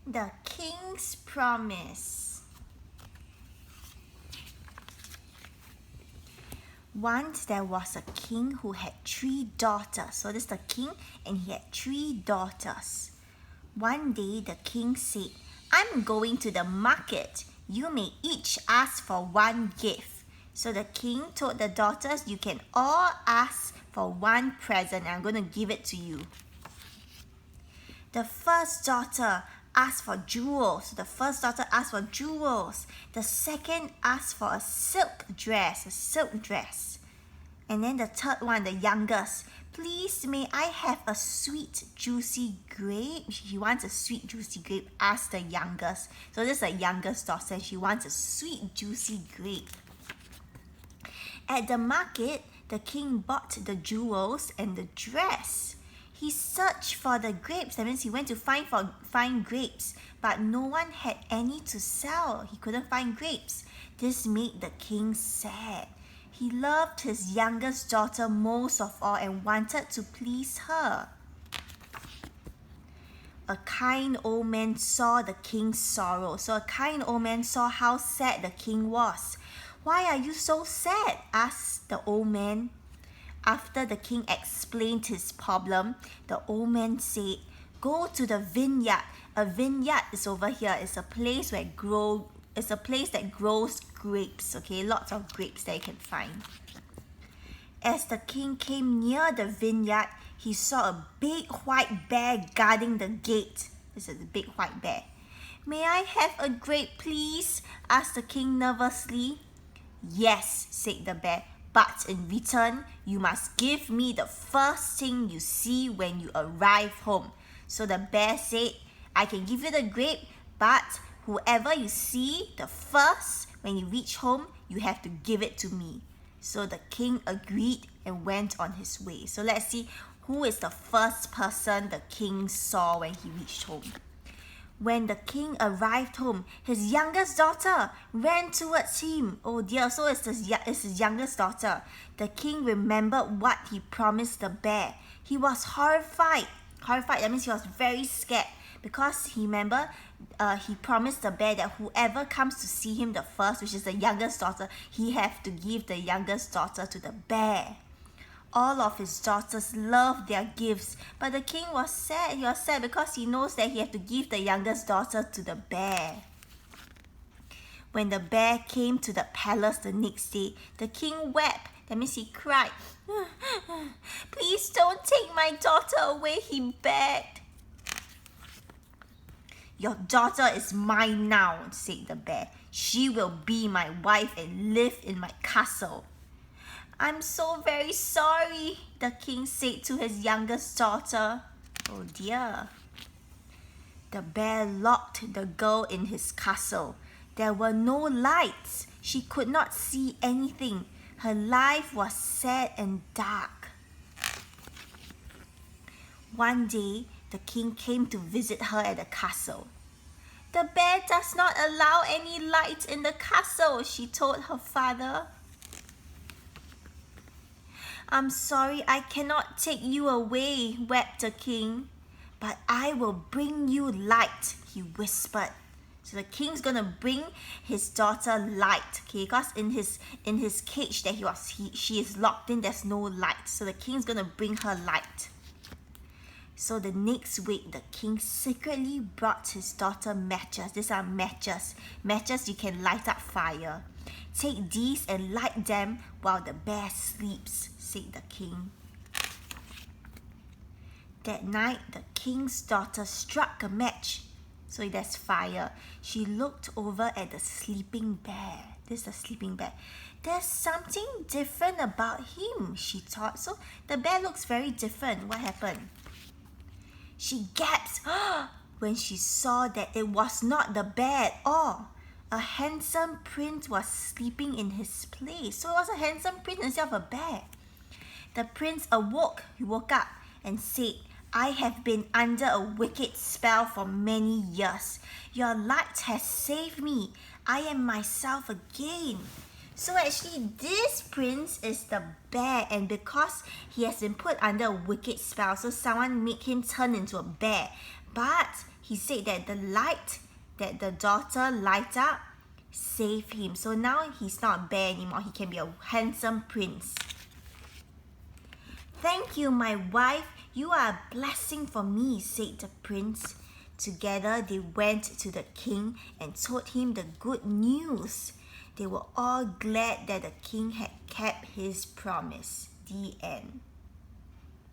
The King's Promise. Once there was a king who had 3 daughters. So this is the king and he had 3 daughters. One day the king said, "I'm going to the market. You may each ask for 1 gift." So the king told the daughters, "You can all ask for 1 present. I'm going to give it to you." The first daughter asked for jewels. The first daughter asked for jewels. The second asked for a silk dress. And then the third one, the youngest, "Please, may I have a sweet, juicy grape?" She wants a sweet, juicy grape, asked the youngest. So this is the youngest daughter. She wants a sweet, juicy grape. At the market, the king bought the jewels and the dress. He searched for the grapes. That means he went to find grapes, but no one had any to sell. He couldn't find grapes. This made the king sad. He loved his youngest daughter most of all and wanted to please her. A kind old man saw the king's sorrow. So a kind old man saw how sad the king was. "Why are you so sad?" asked the old man. After the king explained his problem, the old man said, "Go to the vineyard." A vineyard is over here. It's a place that grows grapes. Okay, lots of grapes that you can find. As the king came near the vineyard, he saw a big white bear guarding the gate. This is a big white bear. "May I have a grape, please?" asked the king nervously. "Yes," said the bear, "but in return, you must give me the first thing you see when you arrive home." So the bear said, "I can give you the grape, but whoever you see the first when you reach home, you have to give it to me." So the king agreed and went on his way. So let's see who is the first person the king saw when he reached home. When the king arrived home, his youngest daughter ran towards him. Oh dear, so it's his youngest daughter. The king remembered what he promised the bear. He was horrified. Horrified, that means he was very scared because he remembered he promised the bear that whoever comes to see him the first, which is the youngest daughter, he have to give the youngest daughter to the bear. All of his daughters loved their gifts, but the king was sad. He was sad because he knows that he had to give the youngest daughter to the bear. When the bear came to the palace the next day, the king wept. That means he cried. "Please don't take my daughter away," he begged. "Your daughter is mine now," said the bear. "She will be my wife and live in my castle." "I'm so very sorry," the king said to his youngest daughter. Oh dear. The bear locked the girl in his castle. There were no lights. She could not see anything. Her life was sad and dark. One day, the king came to visit her at the castle. "The bear does not allow any light in the castle," she told her father. "I'm sorry, I cannot take you away," wept the king. "But I will bring you light," he whispered. So the king's gonna bring his daughter light, okay? Because in his cage that she is locked in, there's no light. So the king's gonna bring her light. So the next week, the king secretly brought his daughter matches. These are matches. Matches you can light up fire. "Take these and light them while the bear sleeps," said the king. That night, the king's daughter struck a match. So there's fire. She looked over at the sleeping bear. This is the sleeping bear. "There's something different about him," she thought. So the bear looks very different. What happened? She gasped when she saw that it was not the bear at all. A handsome prince was sleeping in his place. So it was a handsome prince instead of a bear. The prince awoke. He woke up and said, "I have been under a wicked spell for many years. Your light has saved me. I am myself again." So actually, this prince is the bear, and because he has been put under a wicked spell, so someone made him turn into a bear. But he said that the light that the daughter light up saved him. So now he's not a bear anymore. He can be a handsome prince. Thank you, my wife. You are a blessing for me, said the prince. Together they went to the king and told him the good news. They were all glad that the king had kept his promise. The end.